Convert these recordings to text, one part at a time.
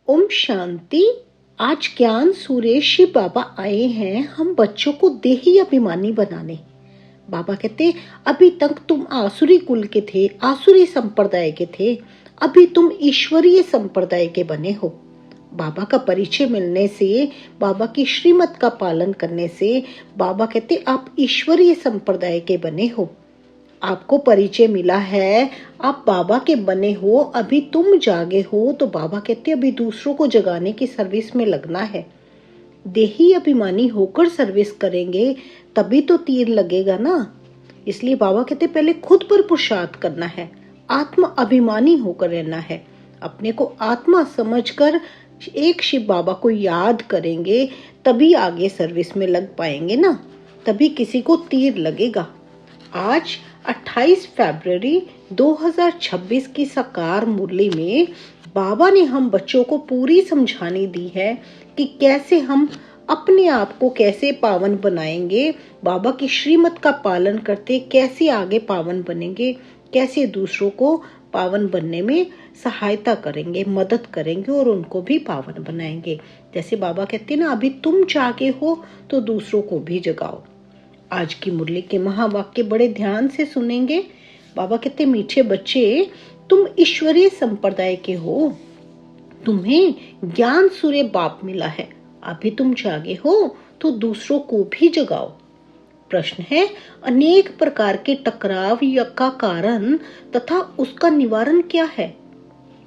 ओम शांति। आज ज्ञान सूर्य शिव बाबा आए हैं हम बच्चों को देही अभिमानी बनाने। बाबा कहते अभी तक तुम आसुरी कुल के थे, आसुरी संप्रदाय के थे, अभी तुम ईश्वरीय संप्रदाय के बने हो। बाबा का परिचय मिलने से, बाबा की श्रीमत का पालन करने से बाबा कहते आप ईश्वरीय संप्रदाय के बने हो। आपको परिचय मिला है, आप बाबा के बने हो, अभी तुम जागे हो, तो बाबा कहते अभी दूसरों को जगाने की सर्विस में लगना है। देही अभिमानी होकर सर्विस करेंगे तभी तो तीर लगेगा ना। इसलिए बाबा कहते पहले खुद पर पुरुषार्थ करना है, आत्म अभिमानी होकर रहना है। अपने को आत्मा समझकर एक शिव बाबा को याद करेंगे तभी आगे सर्विस में लग पाएंगे ना, तभी किसी को तीर लगेगा। आज 28 फरवरी 2026 की साकार मुरली में बाबा ने हम बच्चों को पूरी समझानी दी है कि कैसे हम अपने आप को कैसे पावन बनाएंगे, बाबा की श्रीमत का पालन करते कैसे आगे पावन बनेंगे, कैसे दूसरों को पावन बनने में सहायता करेंगे, मदद करेंगे और उनको भी पावन बनाएंगे। जैसे बाबा कहते हैं ना, अभी तुम जागे हो तो दूसरों को भी जगाओ। आज की मुरली के महावाक्य बड़े ध्यान से सुनेंगे। बाबा कहते मीठे बच्चे, तुम ईश्वरीय संप्रदाय के हो, तुम्हें ज्ञान सूर्य बाप मिला है, अभी तुम जागे हो तो दूसरों को भी जगाओ। प्रश्न है, अनेक प्रकार के टकराव का कारण तथा उसका निवारण क्या है?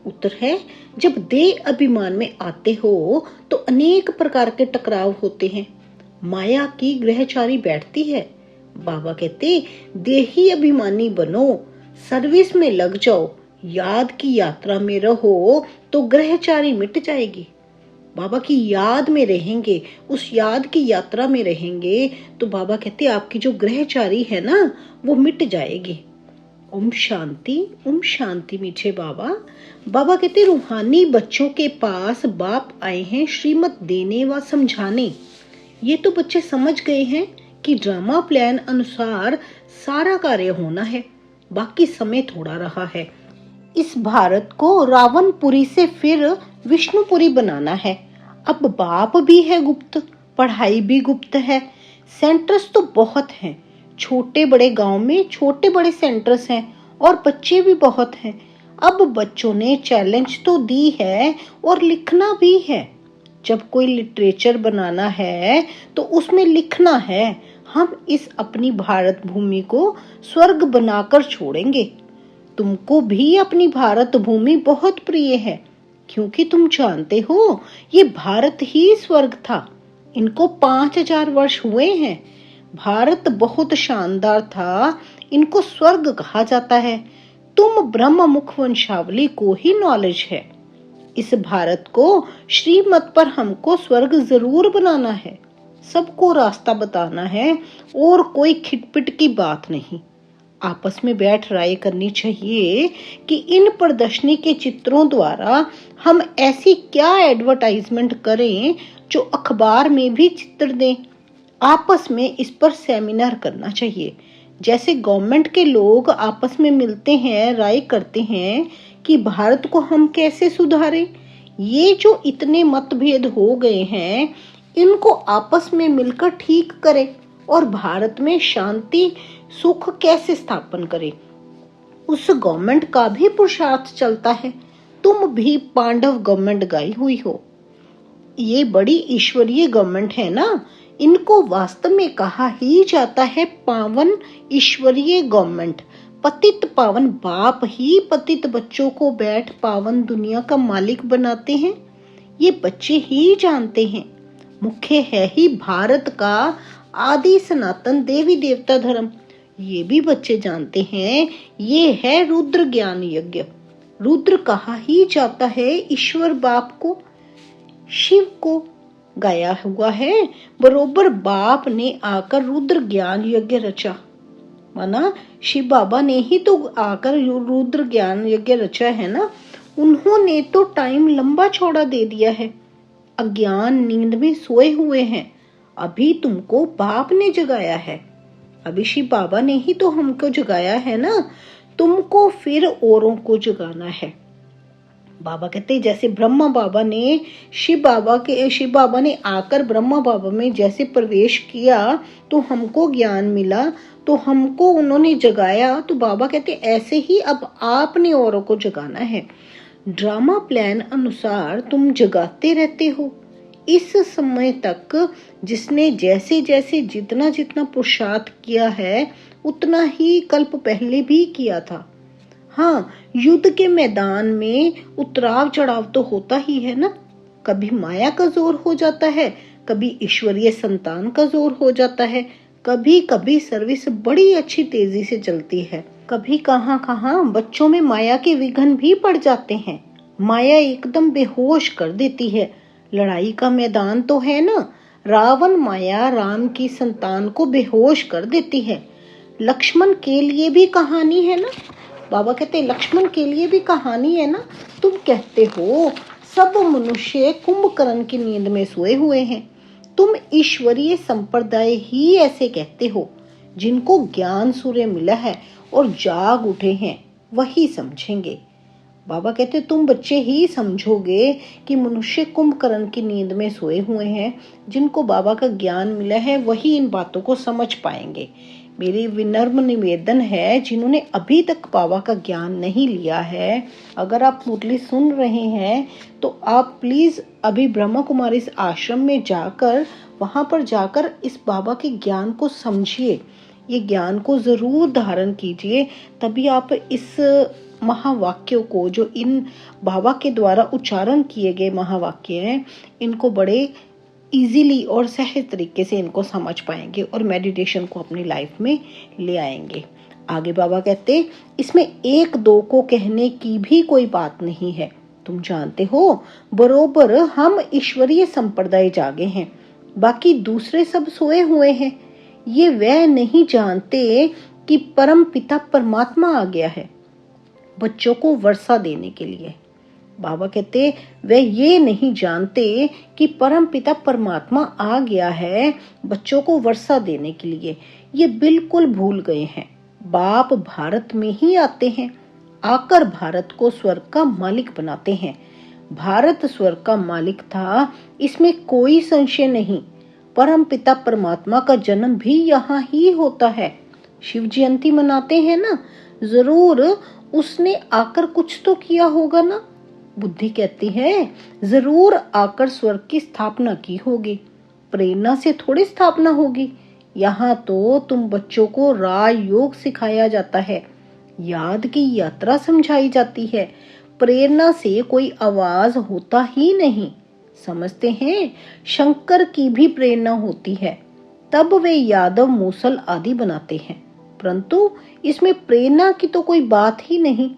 उत्तर है, जब देह अभिमान में आते हो तो अनेक प्रकार के टकराव होते हैं, माया की ग्रहचारी बैठती है। बाबा कहते देही अभिमानी बनो, सर्विस में लग जाओ, याद की यात्रा में रहो तो ग्रहचारी मिट जाएगी। बाबा की याद में रहेंगे, उस याद की यात्रा में रहेंगे तो बाबा कहते आपकी जो ग्रहचारी है ना वो मिट जाएगी। ओम शांति मीठे बाबा। बाबा कहते रूहानी बच्चों के पास बाप आए हैं श्रीमत देने व समझाने। ये तो बच्चे समझ गए हैं कि ड्रामा प्लान अनुसार सारा कार्य होना है, बाकी समय थोड़ा रहा है। इस भारत को रावणपुरी से फिर विष्णुपुरी बनाना है। अब बाप भी है गुप्त, पढ़ाई भी गुप्त है, सेंटर्स तो बहुत हैं, छोटे बड़े गांव में छोटे बड़े सेंटर्स हैं और बच्चे भी बहुत हैं। अब बच्चों ने चैलेंज तो दी है और लिखना भी है। जब कोई लिटरेचर बनाना है तो उसमें लिखना है, हम इस अपनी भारत भूमि को स्वर्ग बनाकर छोड़ेंगे। तुमको भी अपनी भारत भूमि बहुत प्रिय है, क्योंकि तुम जानते हो ये भारत ही स्वर्ग था। इनको 5000 वर्ष हुए हैं। भारत बहुत शानदार था, इनको स्वर्ग कहा जाता है। तुम ब्रह्म मुख वंशावली को ही नॉलेज है। इस भारत को श्रीमत पर हमको स्वर्ग जरूर बनाना है, सबको रास्ता बताना है और कोई खिटपिट की बात नहीं। आपस में बैठ राय करनी चाहिए कि इन प्रदर्शनी के चित्रों द्वारा हम ऐसी क्या एडवर्टाइजमेंट करें जो अखबार में भी चित्र दें। आपस में इस पर सेमिनार करना चाहिए। जैसे गवर्नमेंट के लोग आपस में मिलते हैं, राय करते हैं कि भारत को हम कैसे सुधारें। ये जो इतने मतभेद हो गए हैं, इनको आपस में मिलकर ठीक करें और भारत में शांति सुख कैसे स्थापन करें। उस गवर्नमेंट का भी पुरुषार्थ चलता है। तुम भी पांडव गवर्नमेंट गाई हुई हो, ये बड़ी ईश्वरीय गवर्नमेंट है ना। इनको वास्तव में कहा ही जाता है पावन ईश्वरीय गवर्नमेंट। पतित पावन बाप ही पतित बच्चों को बैठ पावन दुनिया का मालिक बनाते हैं। ये बच्चे ही जानते हैं। मुख्य है ही भारत का आदि सनातन देवी देवता धर्म। ये भी बच्चे जानते हैं, ये है रुद्र ज्ञान यज्ञ। रुद्र कहा ही जाता है ईश्वर बाप को, शिव को गाया हुआ है। बरोबर बाप ने आकर रुद्र ज्ञान यज्ञ रचा, माना शिव बाबा ने ही तो आकर रुद्र ज्ञान यज्ञ रचा है ना। उन्होंने तो टाइम लंबा चौड़ा दे दिया है। अज्ञान नींद में सोए हुए हैं, अभी तुमको बाप ने जगाया है। अभी शिव बाबा ने ही तो हमको जगाया है ना, तुमको फिर औरों को जगाना है। बाबा कहते जैसे शिव बाबा ने आकर ब्रह्मा बाबा में जैसे प्रवेश किया तो हमको ज्ञान मिला, तो हमको उन्होंने जगाया, तो बाबा कहते ऐसे ही अब आपने औरों को जगाना है। ड्रामा प्लान अनुसार तुम जगाते रहते हो। इस समय तक जिसने जैसे जैसे जितना जितना पुरुषार्थ किया है उतना ही कल्प पहले भी किया था। हाँ, युद्ध के मैदान में उतराव चढ़ाव तो होता ही है ना। कभी माया का जोर हो जाता है, कभी ईश्वरीय संतान का जोर हो जाता है, कभी कभी सर्विस बड़ी अच्छी तेजी से चलती है, कभी कहाँ बच्चों में माया के विघ्न भी पड़ जाते हैं। माया एकदम बेहोश कर देती है। लड़ाई का मैदान तो है ना, रावण माया राम की संतान को बेहोश कर देती है। लक्ष्मण के लिए भी कहानी है ना, बाबा कहते हैं लक्ष्मण के लिए भी कहानी है ना। तुम कहते हो सब मनुष्य कुंभकर्ण की नींद में सोए हुए हैं। तुम ईश्वरीय संप्रदाय ही ऐसे कहते हो। जिनको ज्ञान सूर्य मिला है और जाग उठे हैं वही समझेंगे। बाबा कहते तुम बच्चे ही समझोगे कि मनुष्य कुंभकर्ण की नींद में सोए हुए हैं। जिनको बाबा का ज्ञान मिला है वही इन बातों को समझ पाएंगे। मेरी विनम्र निवेदन है, जिन्होंने अभी तक बाबा का ज्ञान नहीं लिया है, अगर आप मुरली सुन रहे हैं तो आप प्लीज अभी ब्रह्मा कुमारी इस आश्रम में जाकर वहां पर जाकर इस बाबा के ज्ञान को समझिए। ये ज्ञान को जरूर धारण कीजिए, तभी आप इस महावाक्यों को, जो इन बाबा के द्वारा उच्चारण किए गए महावाक्य हैं, इनको बड़े इजीली और सहज तरीके से इनको समझ पाएंगे और मेडिटेशन को अपनी लाइफ में ले आएंगे। आगे बाबा कहते इसमें एक दो को कहने की भी कोई बात नहीं है। तुम जानते हो बरोबर हम ईश्वरीय संप्रदाय जागे हैं, बाकी दूसरे सब सोए हुए हैं। ये वह नहीं जानते कि परम पिता परमात्मा आ गया है बच्चों को वर्षा देने के लिए। बाबा कहते वे ये नहीं जानते कि परम पिता परमात्मा आ गया है बच्चों को वर्षा देने के लिए। ये बिल्कुल भूल गए हैं। बाप भारत में ही आते हैं, आकर भारत को स्वर्ग का मालिक बनाते हैं। भारत स्वर्ग का मालिक था, इसमें कोई संशय नहीं। परम पिता परमात्मा का जन्म भी यहाँ ही होता है। शिव जयंती मनाते हैं ना, जरूर उसने आकर कुछ तो किया होगा ना। बुद्धि कहती है जरूर आकर स्वर्ग की स्थापना की होगी, प्रेरणा से थोड़ी स्थापना होगी। यहाँ तो तुम बच्चों को राजयोग सिखाया जाता है, याद की यात्रा समझाई जाती है। प्रेरणा से कोई आवाज होता ही नहीं। समझते हैं, शंकर की भी प्रेरणा होती है, तब वे यादव मूसल आदि बनाते हैं, परंतु इसमें प्रेरणा की तो कोई बात ही नहीं।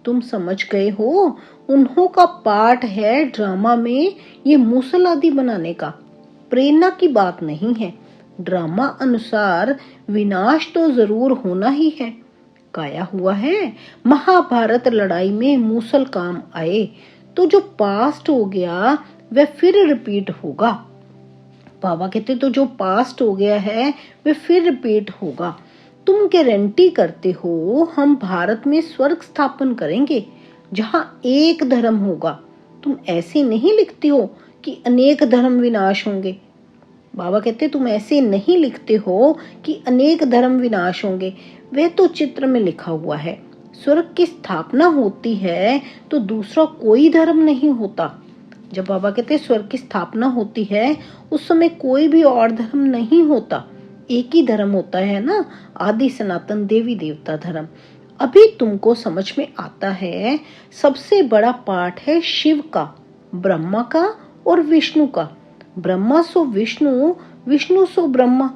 तुम समझ गए हो, उन्हों का पाठ है ड्रामा में ये मूसल आदि बनाने का, प्रेरणा की बात नहीं है। ड्रामा अनुसार विनाश तो जरूर होना ही है। गाया हुआ है महाभारत लड़ाई में मूसल काम आए, तो जो पास्ट हो गया वह फिर रिपीट होगा। बाबा कहते तो जो पास्ट हो गया है वह फिर रिपीट होगा। तुम गारंटी करते हो हम भारत में स्वर्ग स्थापन करेंगे जहाँ एक धर्म होगा। तुम ऐसे नहीं लिखते हो कि अनेक धर्म विनाश होंगे। बाबा कहते तुम ऐसे नहीं लिखते हो कि अनेक धर्म विनाश होंगे, वह तो चित्र में लिखा हुआ है। स्वर्ग की स्थापना होती है तो दूसरा कोई धर्म नहीं होता। जब बाबा कहते स्वर्ग की स्थापना होती है उस समय कोई भी और धर्म नहीं होता, एक ही धर्म होता है ना, आदि सनातन देवी देवता धर्म। अभी तुमको समझ में आता है। सबसे बड़ा पाठ है शिव का, ब्रह्मा का और विष्णु का। ब्रह्मा सो विष्णु, विष्णु सो ब्रह्मा।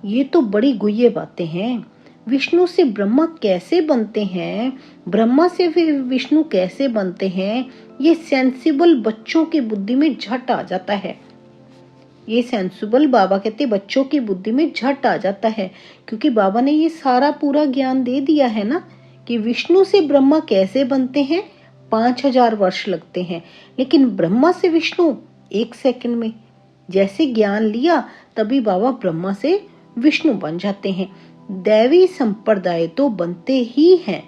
ये तो बड़ी गुह्य बातें हैं। विष्णु से ब्रह्मा कैसे बनते हैं, ब्रह्मा से विष्णु कैसे बनते हैं, ये सेंसिबल बच्चों की बुद्धि में झट आ जाता है। ये सेंसिबल बाबा कहते बच्चों की बुद्धि में झट आ जाता है, क्योंकि बाबा ने ये सारा पूरा ज्ञान दे दिया है ना कि विष्णु से ब्रह्मा कैसे बनते हैं। 5000 वर्ष लगते हैं, लेकिन ब्रह्मा से विष्णु 1 सेकंड में। जैसे ज्ञान लिया तभी बाबा ब्रह्मा से विष्णु बन जाते हैं। दैवी संप्रदाय तो बनते ही हैं,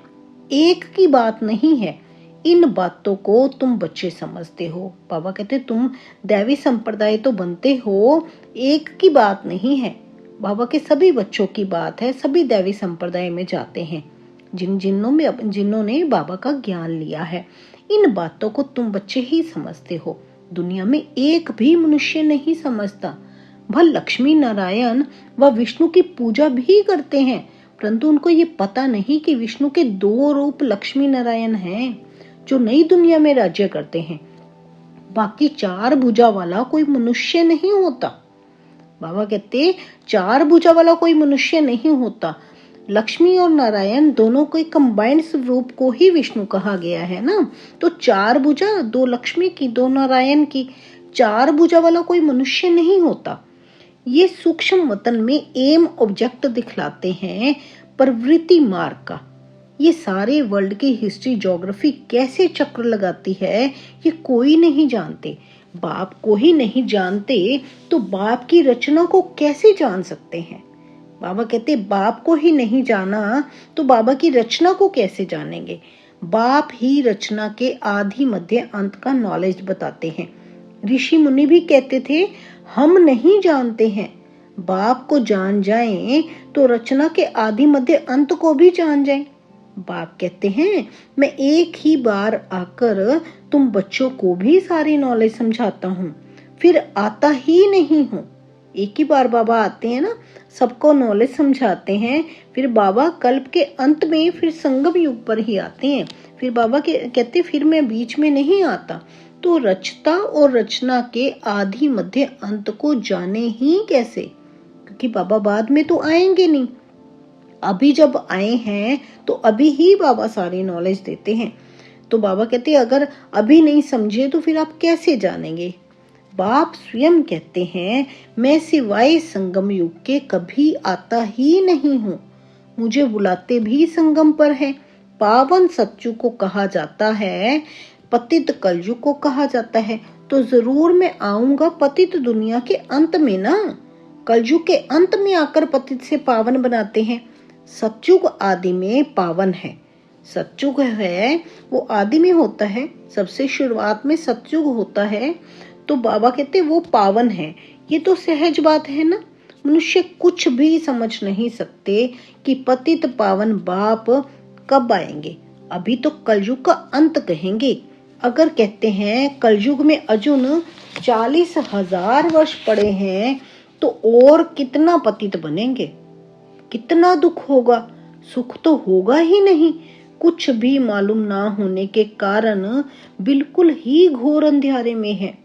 एक की बात नहीं है। इन बातों को तुम बच्चे समझते हो। बाबा कहते तुम दैवी संप्रदाय तो बनते हो, एक की बात नहीं है। बाबा के सभी बच्चों की बात है, सभी दैवी संप्रदाय में जाते हैं जिन्होंने बाबा का ज्ञान लिया है। इन बातों को तुम बच्चे ही समझते हो, दुनिया में एक भी मनुष्य नहीं समझता। वह लक्ष्मी नारायण व विष्णु की पूजा भी करते हैं, परंतु उनको ये पता नहीं कि विष्णु के 2 रूप लक्ष्मी नारायण हैं जो नई दुनिया में राज्य करते हैं। बाकी 4 भुजा वाला कोई मनुष्य नहीं होता। बाबा कहते 4 भुजा वाला कोई मनुष्य नहीं होता। लक्ष्मी और नारायण दोनों के कंबाइंड रूप को ही विष्णु कहा गया है ना। तो 4 भुजा, 2 लक्ष्मी की, 2 नारायण की, 4 भुजा वाला कोई मनुष्य नहीं होता। ये सूक्ष्म वतन में एम ऑब्जेक्ट दिखलाते हैं प्रवृत्ति मार्ग का। ये सारे वर्ल्ड की हिस्ट्री ज्योग्राफी कैसे चक्र लगाती है ये कोई नहीं जानते। बाप को ही नहीं जानते तो बाप की रचना को कैसे जान सकते हैं। बाबा कहते बाप को ही नहीं जाना तो बाबा की रचना को कैसे जानेंगे। बाप ही रचना के आदि मध्य अंत का नॉलेज बताते हैं। ऋषि मुनि भी कहते थे हम नहीं जानते हैं। बाप को जान जाएं तो रचना के आदि मध्य अंत को भी जान जाएं। बाप कहते हैं मैं एक ही बार आकर तुम बच्चों को भी सारी नॉलेज समझाता हूँ, फिर आता ही नहीं हूँ। एक ही बार बाबा आते हैं ना, सबको नॉलेज समझाते हैं, फिर बाबा कल्प के अंत में फिर संगम युग पर ही आते हैं। फिर बाबा कहते फिर मैं बीच में नहीं आता। तो रचता और रचना के आदि मध्य अंत को जाने ही कैसे, क्योंकि बाबा बाद में तो आएंगे नहीं। अभी जब आए हैं तो अभी ही बाबा सारी नॉलेज देते हैं। तो बाबा कहते अगर अभी नहीं समझे तो फिर आप कैसे जानेंगे। बाप स्वयं कहते हैं मैं सिवाय संगम युग के कभी आता ही नहीं हूँ। मुझे बुलाते भी संगम पर है। पावन सत्युग को कहा जाता है, पतित कलयुग को कहा जाता है। तो जरूर मैं आऊंगा पतित दुनिया के अंत में ना। कलयुग के अंत में आकर पतित से पावन बनाते हैं। सत्युग आदि में पावन है। सत्युग है वो आदि में होता है, सबसे शुरुआत में सत्युग होता है। तो बाबा कहते वो पावन है। ये तो सहज बात है ना। मनुष्य कुछ भी समझ नहीं सकते कि पतित पावन बाप कब आएंगे। अभी तो कलयुग का अंत कहेंगे। अगर कहते हैं कलयुग में अर्जुन 40,000 वर्ष पड़े हैं तो और कितना पतित बनेंगे, कितना दुख होगा। सुख तो होगा ही नहीं। कुछ भी मालूम ना होने के कारण बिल्कुल ही घोर अंधेरे में है।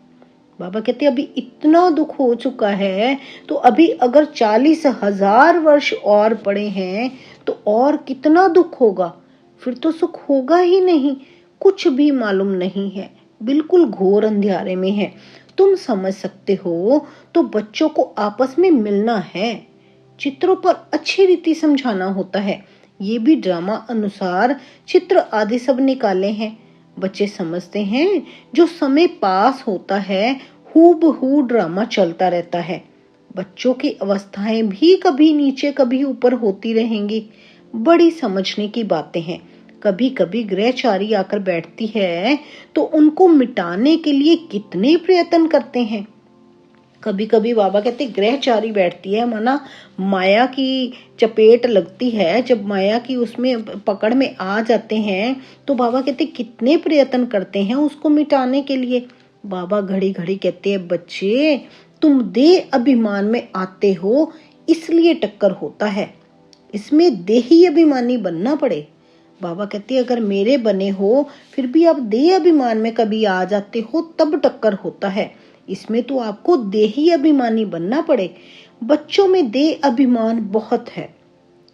बाबा कहते अभी इतना दुख हो चुका है तो अभी अगर 40,000 वर्ष और पड़े हैं तो और कितना दुख होगा। फिर तो सुख होगा ही नहीं। कुछ भी मालूम नहीं है, बिल्कुल घोर अंधेरे में है। तुम समझ सकते हो तो बच्चों को आपस में मिलना है, चित्रों पर अच्छी रीति समझाना होता है। ये भी ड्रामा अनुसार चित्र आदि सब निकाले हैं। बच्चे समझते हैं जो समय पास होता है हूबहू ड्रामा चलता रहता है। बच्चों की अवस्थाएं भी कभी नीचे कभी ऊपर होती रहेंगी। बड़ी समझने की बातें हैं। कभी कभी ग्रहचारी आकर बैठती है तो उनको मिटाने के लिए कितने प्रयत्न करते हैं। कभी कभी बाबा कहते ग्रहचारी बैठती है, माना माया की चपेट लगती है। जब माया की उसमें पकड़ में आ जाते हैं तो बाबा कहते कितने प्रयत्न करते हैं उसको मिटाने के लिए। बाबा घड़ी घड़ी कहते हैं बच्चे तुम देह अभिमान में आते हो इसलिए टक्कर होता है, इसमें देही अभिमानी बनना पड़े। बाबा कहते अगर मेरे बने हो फिर भी आप देह अभिमान में कभी आ जाते हो तब टक्कर होता है। इसमें तो आपको देही अभिमानी बनना पड़े। बच्चों में देह अभिमान बहुत है।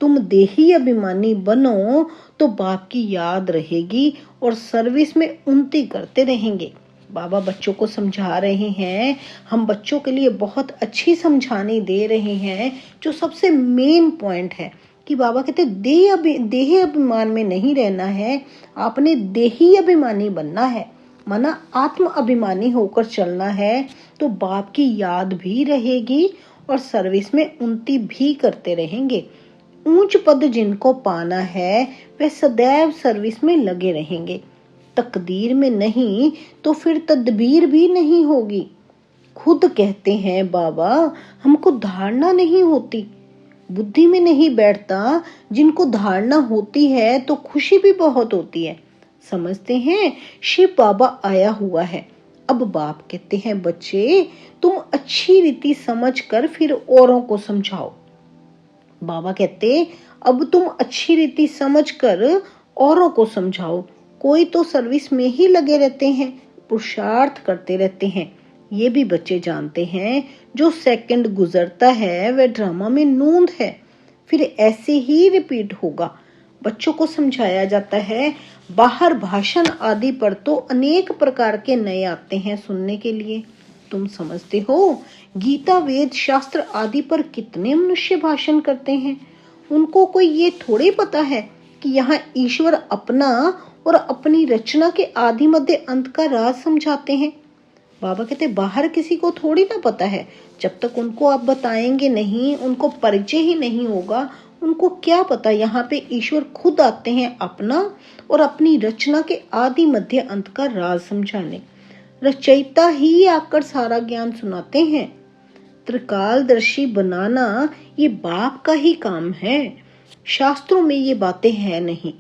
तुम देही अभिमानी बनो तो बाप की याद रहेगी और सर्विस में उन्नति करते रहेंगे। बाबा बच्चों को समझा रहे हैं, हम बच्चों के लिए बहुत अच्छी समझाने दे रहे हैं। जो सबसे मेन पॉइंट है कि बाबा कहते देह अभिमान में नहीं रहना है, आपने देही अभिमानी बनना है, माना आत्म अभिमानी होकर चलना है। तो बाप की याद भी रहेगी और सर्विस में उन्नति भी करते रहेंगे। ऊंच पद जिनको पाना है वे सदैव सर्विस में लगे रहेंगे। तकदीर में नहीं तो फिर तदबीर भी नहीं होगी। खुद कहते हैं बाबा, हमको धारणा नहीं होती, बुद्धि में नहीं बैठता। जिनको धारणा होती है तो खुशी भी बहुत होती है। समझते हैं शिव बाबा आया हुआ है। अब बाप कहते हैं बच्चे, तुम अच्छी रीति समझकर फिर औरों को समझाओ। बाबा कहते, अब तुम अच्छी रीति समझकर औरों को समझाओ। कोई तो सर्विस में ही लगे रहते हैं, पुरुषार्थ करते रहते हैं। ये भी बच्चे जानते हैं, जो सेकंड गुजरता है वह ड्रामा में नूंद है, फिर ऐसे ही रिपीट होगा। बच्चों को समझाया जाता है। बाहर भाषण आदि पर तो अनेक प्रकार के नए आते हैं सुनने के लिए। तुम समझते हो, गीता वेद शास्त्र आदि पर कितने मनुष्य भाषण करते हैं। उनको कोई ये थोड़ी पता है कि यहाँ ईश्वर अपना और अपनी रचना के आदि मध्य अंत का राज समझाते हैं। बाबा कहते, बाहर किसी को थोड़ी ना पता है। जब तक उनको आप बताएंगे नहीं, उनको परिचय ही नहीं होगा, उनको क्या पता यहाँ पे ईश्वर खुद आते हैं अपना और अपनी रचना के आदि मध्य अंत का राज समझाने। रचयिता ही आकर सारा ज्ञान सुनाते हैं। त्रिकालदर्शी बनाना ये बाप का ही काम है। शास्त्रों में ये बातें हैं नहीं,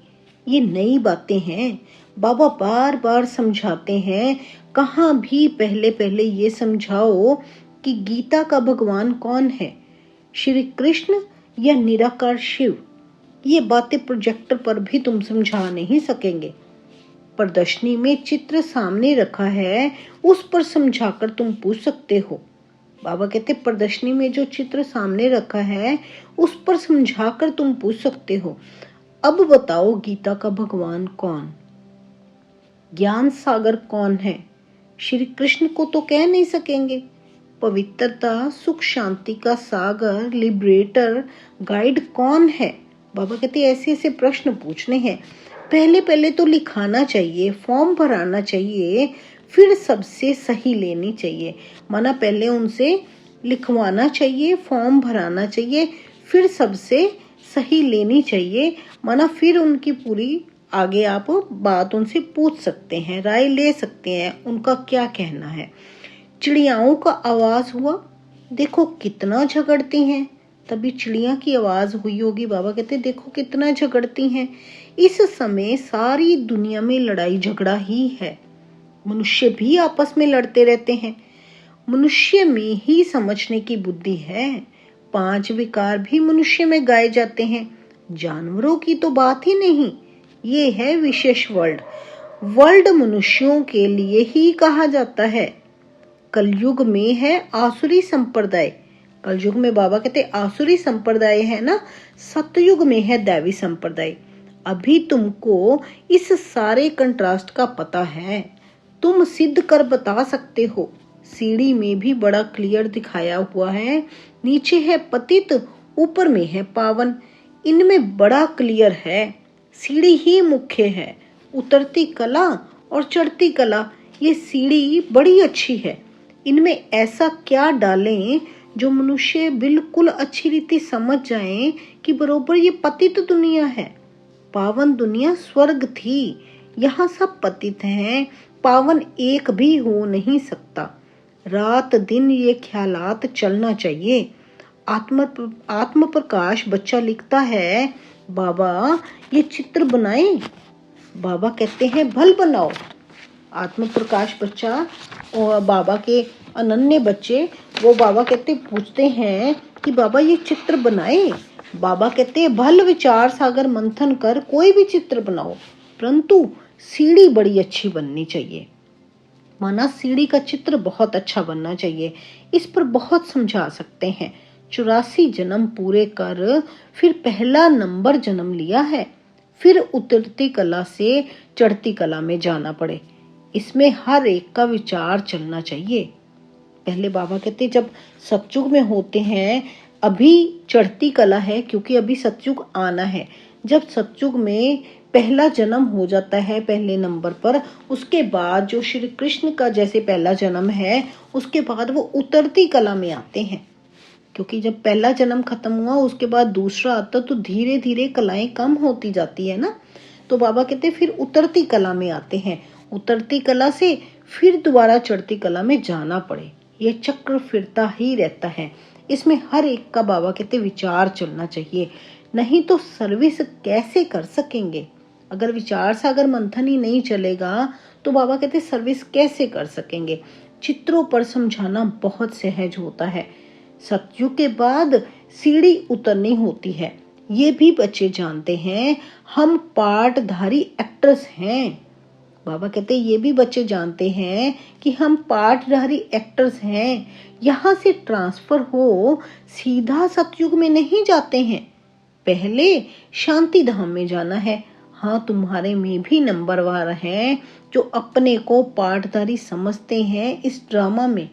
ये नई बातें हैं। बाबा बार बार समझाते हैं। कहाँ भी पहले पहले ये समझाओ कि गीता का भगवान कौन है, श्री कृष्ण या निराकार शिव। ये बातें प्रोजेक्टर पर भी तुम समझा नहीं सकेंगे। प्रदर्शनी में चित्र सामने रखा है, उस पर समझाकर तुम पूछ सकते हो। बाबा कहते, प्रदर्शनी में जो चित्र सामने रखा है उस पर समझाकर तुम पूछ सकते हो। अब बताओ, गीता का भगवान कौन, ज्ञान सागर कौन है? श्री कृष्ण को तो कह नहीं सकेंगे। पवित्रता, सुख शांति का सागर, लिबरेटर, गाइड कौन है? बाबा कहते, ऐसे ऐसे प्रश्न पूछने हैं। पहले पहले तो लिखाना चाहिए, फॉर्म भराना चाहिए, फिर सबसे सही लेनी चाहिए। माना पहले उनसे लिखवाना चाहिए, फॉर्म भराना चाहिए, फिर सबसे सही लेनी चाहिए। माना फिर उनकी पूरी आगे आप बात उनसे पूछ सकते हैं, राय ले सकते हैं, उनका क्या कहना है। चिड़ियाओं का आवाज हुआ, देखो कितना झगड़ती हैं। तभी चिड़िया की आवाज हुई होगी। बाबा कहते, देखो कितना झगड़ती हैं। इस समय सारी दुनिया में लड़ाई झगड़ा ही है। मनुष्य भी आपस में लड़ते रहते हैं। मनुष्य में ही समझने की बुद्धि है। 5 विकार भी मनुष्य में गाए जाते हैं। जानवरों की तो बात ही नहीं। ये है विशेष वर्ल्ड। वर्ल्ड मनुष्यों के लिए ही कहा जाता है। कलयुग में है आसुरी संप्रदाय। कलयुग में बाबा कहते आसुरी संप्रदाय है ना, सतयुग में है दैवी संप्रदाय। अभी तुमको इस सारे कंट्रास्ट का पता है, तुम सिद्ध कर बता सकते हो। सीढ़ी में भी बड़ा क्लियर दिखाया हुआ है, नीचे है पतित, ऊपर में है पावन। इनमें बड़ा क्लियर है। सीढ़ी ही मुख्य है, उतरती कला और चढ़ती कला, ये सीढ़ी बड़ी अच्छी है। इनमें ऐसा क्या डालें जो मनुष्य बिल्कुल अच्छी रीति समझ जाएं कि बरोबर ये पतित दुनिया है। पावन दुनिया स्वर्ग थी, यहाँ सब पतित हैं, पावन एक भी हो नहीं सकता। रात दिन ये ख्यालात चलना चाहिए। आत्म प्रकाश बच्चा लिखता है, बाबा ये चित्र बनाएं। बाबा कहते हैं भल बनाओ। आत्म प्रकाश बच्चा और बाबा के अनन्य बच्चे वो बाबा कहते पूछते हैं कि बाबा ये चित्र बनाए। बाबा कहते हैं भल विचार सागर मंथन कर कोई भी चित्र बनाओ, परंतु सीढ़ी बड़ी अच्छी बननी चाहिए। माना सीढ़ी का चित्र बहुत अच्छा बनना चाहिए। इस पर बहुत समझा सकते हैं। 84 जन्म पूरे कर फिर पहला नंबर जन्म लिया है, फिर उतरती कला से चढ़ती कला में जाना पड़े। इसमें हर एक का विचार चलना चाहिए। पहले बाबा कहते जब सतयुग में होते हैं, अभी चढ़ती कला है क्योंकि अभी सतयुग आना है। जब सतयुग में पहला जन्म हो जाता है पहले नंबर पर, उसके बाद जो श्री कृष्ण का जैसे पहला जन्म है, उसके बाद वो उतरती कला में आते हैं। क्योंकि जब पहला जन्म खत्म हुआ उसके बाद दूसरा आता तो धीरे धीरे कलाएं कम होती जाती है ना। तो बाबा कहते फिर उतरती कला में आते हैं, उतरती कला से फिर दोबारा चढ़ती कला में जाना पड़े। ये चक्र फिरता ही रहता है। इसमें हर एक का बाबा कहते विचार चलना चाहिए, नहीं तो सर्विस कैसे कर सकेंगे। अगर विचार सागर मंथन ही नहीं चलेगा तो बाबा कहते सर्विस कैसे कर सकेंगे। चित्रों पर समझाना बहुत सहज होता है। सतयुग के बाद सीढ़ी उतरनी होती है, ये भी बच्चे जानते हैं। हम पार्टधारी एक्टर्स हैं। बाबा कहते ये भी बच्चे जानते हैं कि हम पार्टधारी एक्टर्स हैं। यहाँ से ट्रांसफर हो सीधा सतयुग में नहीं जाते हैं, पहले शांति धाम में जाना है। हाँ, तुम्हारे में भी नंबरवार हैं जो अपने को पार्टधारी समझते हैं इस ड्रामा में।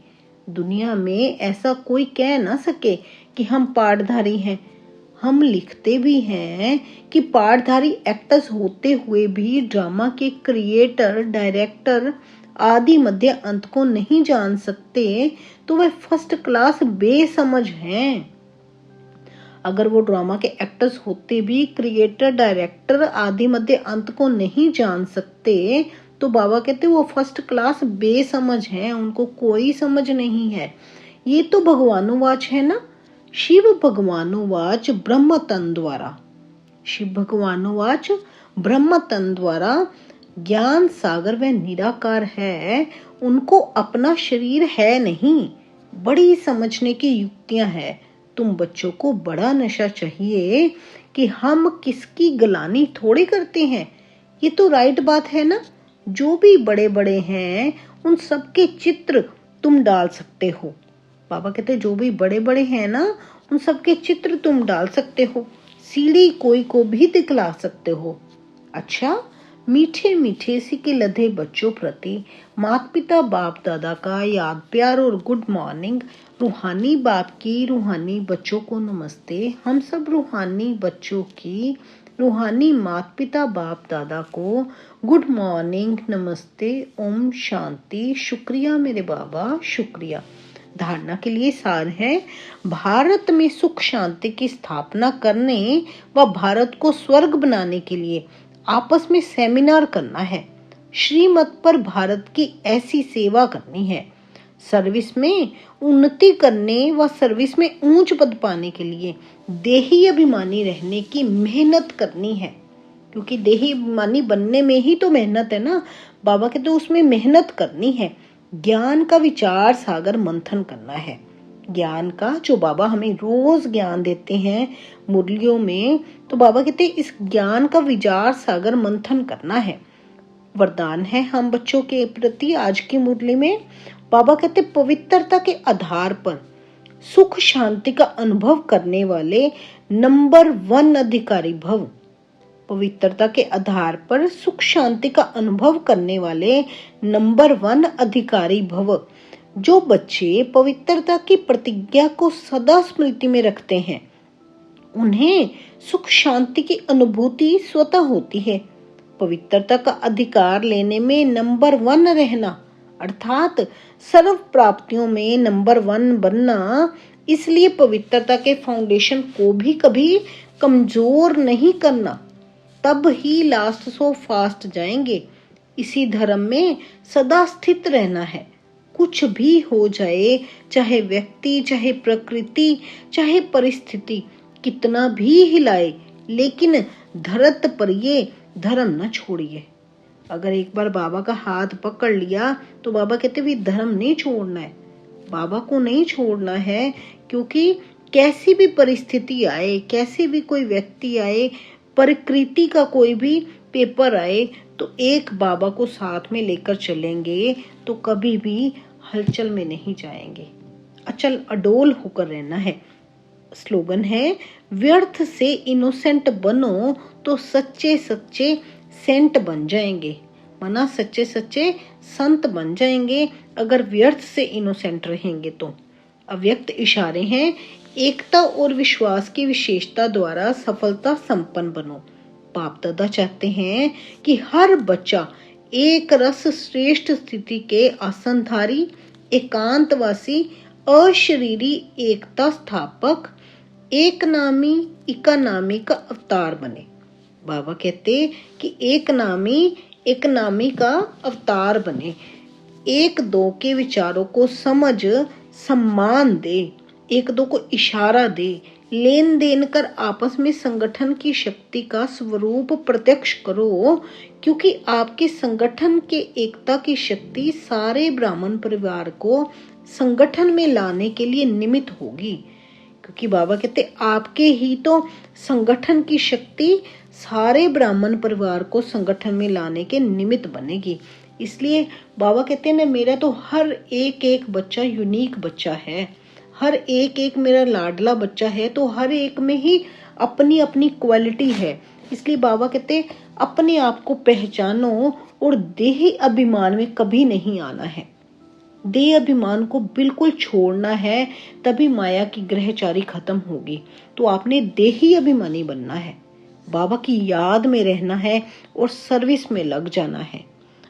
दुनिया में ऐसा कोई कह ना सके कि हम पार्टधारी हैं। हम लिखते भी हैं कि पार्टधारी एक्टर्स होते हुए भी ड्रामा के क्रिएटर, डायरेक्टर आदि मध्य अंत को नहीं जान सकते तो वह फर्स्ट क्लास बेसमझ हैं। अगर वो ड्रामा के एक्टर्स होते भी क्रिएटर, डायरेक्टर आदि मध्य अंत को नहीं जान सकते तो बाबा कहते वो फर्स्ट क्लास बेसमझ हैं, उनको कोई समझ नहीं है। ये तो भगवानुवाच है ना। शिव भगवानुवाच ब्रह्म तन द्वारा, शिव भगवानुवाच ब्रह्म तन द्वारा। ज्ञान सागर वह निराकार है, उनको अपना शरीर है नहीं। बड़ी समझने की युक्तियां हैं। तुम बच्चों को बड़ा नशा चाहिए कि हम किसकी गलानी थोड़ी करते हैं। ये तो राइट बात है ना। जो भी बड़े बड़े हैं उन सबके चित्र तुम डाल सकते हो। बाबा कहते जो भी बड़े बड़े हैं ना उन सबके चित्र तुम डाल सकते हो, सीढ़ी कोई को भी दिखला सकते हो। अच्छा, मीठे मीठे सिके लधे बच्चों प्रति माता पिता बाप दादा का याद प्यार और गुड मॉर्निंग। रूहानी बाप की रूहानी बच्चों को नमस्ते। हम सब रूहानी बच्चों की रूहानी माता पिता बाप दादा को गुड मॉर्निंग, नमस्ते, ओम शांति। शुक्रिया मेरे बाबा, शुक्रिया। धारणा के लिए सार है, भारत में सुख शांति की स्थापना करने व भारत को स्वर्ग बनाने के लिए आपस में सेमिनार करना है। श्रीमत पर भारत की ऐसी सेवा करनी है। सर्विस में उन्नति करने व सर्विस में ऊंच पद पाने के लिए देही अभिमानी रहने की मेहनत करनी है। क्योंकि देही अभिमानी बनने में ही तो मेहनत है ना। बाबा के तो उसमें मेहनत करनी है। ज्ञान का विचार सागर मंथन करना है। ज्ञान का जो बाबा हमें रोज ज्ञान देते हैं मुरलियों में, तो बाबा कहते हैं इस ज्ञान का विचार सागर मंथन करना है। वरदान है हम बच्चों के प्रति आज की मुरली में। बाबा कहते पवित्रता के आधार पर सुख शांति का अनुभव करने वाले नंबर 1 अधिकारी भव। पवित्रता के आधार पर सुख शांति का अनुभव करने वाले नंबर 1 अधिकारी भव। जो बच्चे पवित्रता की प्रतिज्ञा को सदा स्मृति में रखते हैं उन्हें सुख शांति की अनुभूति स्वतः होती है। पवित्रता का अधिकार लेने में नंबर 1 रहना अर्थात सर्व प्राप्तियों में नंबर 1 बनना, इसलिए पवित्रता के फाउंडेशन को भी कभी कमजोर नहीं करना, तब ही लास्ट सो फास्ट जाएंगे। इसी धर्म में सदा स्थित रहना है। कुछ भी हो जाए, चाहे व्यक्ति, चाहे प्रकृति, चाहे परिस्थिति कितना भी हिलाए, लेकिन धरत पर ये धर्म न छोड़िए। अगर एक बार बाबा का हाथ पकड़ लिया तो बाबा कहते भी धर्म नहीं छोड़ना है, बाबा को नहीं छोड़ना है। क्योंकि कैसी भी परिस्थिति आए, कैसे भी कोई व्यक्ति आए, प्रकृति का कोई भी पेपर आए, तो एक बाबा को साथ में लेकर चलेंगे तो कभी भी हलचल में नहीं जाएंगे। अचल अडोल होकर रहना है। स्लोगन है, व्यर्थ से इनोसेंट बनो तो सच्चे सच्चे सेंट बन जाएंगे। मना सच्चे सच्चे संत बन जाएंगे अगर व्यर्थ से इनोसेंट रहेंगे तो। अव्यक्त इशारे हैं, एकता और विश्वास की विशेषता द्वारा सफलता संपन्न बनो। बाप दादा चाहते हैं कि हर बच्चा एक रस श्रेष्ठ स्थिति के आसनधारी, एकांतवासी, अशरीरी एकता स्थापक, एक नामी इकानामी का अवतार बने। बाबा कहते कि एक नामी का अवतार बने, एक दो के विचारों को समझ, सम्मान दे, एक दो को इशारा दे, लेन देन कर आपस में संगठन की शक्ति का स्वरूप प्रत्यक्ष करो, क्योंकि आपके संगठन के एकता की शक्ति सारे ब्राह्मण परिवार को संगठन में लाने के लिए निमित्त होगी। क्योंकि बाबा कहते आपके ही तो संगठन की शक्ति सारे ब्राह्मण परिवार को संगठन में लाने के निमित्त बनेगी। इसलिए बाबा कहते हैं ना, मेरा तो हर एक बच्चा यूनिक बच्चा है, हर एक मेरा लाडला बच्चा है, तो हर एक में ही अपनी अपनी क्वालिटी है। इसलिए बाबा कहते अपने आप को पहचानो और देही अभिमान में कभी नहीं आना है। देह अभिमान को बिल्कुल छोड़ना है, तभी माया की ग्रहचारी खत्म होगी। तो आपने देही अभिमानी बनना है, बाबा की याद में रहना है और सर्विस में लग जाना है।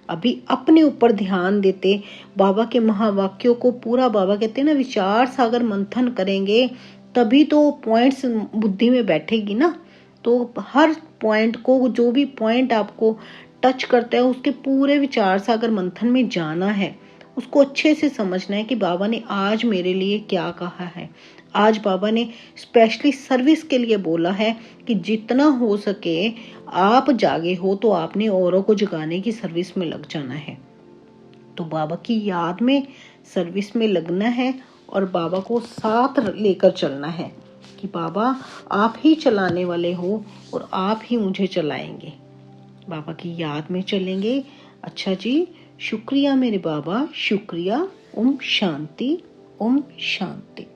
अभी अपने ऊपर ध्यान देते बाबा के महावाक्यों को पूरा, बाबा कहते हैं ना, विचार सागर मंथन करेंगे, तभी तो पॉइंट्स बुद्धि में बैठेगी ना। तो हर पॉइंट को, जो भी पॉइंट आपको टच करता है, उसके पूरे विचार सागर मंथन में जाना है, उसको अच्छे से समझना है कि बाबा ने आज मेरे लिए क्या कहा है। आज बाबा ने स्पेशली सर्विस के लिए बोला है कि जितना हो सके आप जागे हो तो आपने औरों को जगाने की सर्विस में लग जाना है। तो बाबा की याद में सर्विस में लगना है और बाबा को साथ लेकर चलना है कि बाबा आप ही चलाने वाले हो और आप ही मुझे चलाएंगे। बाबा की याद में चलेंगे। अच्छा जी, शुक्रिया मेरे बाबा, शुक्रिया। ओम शांति, ओम शांति।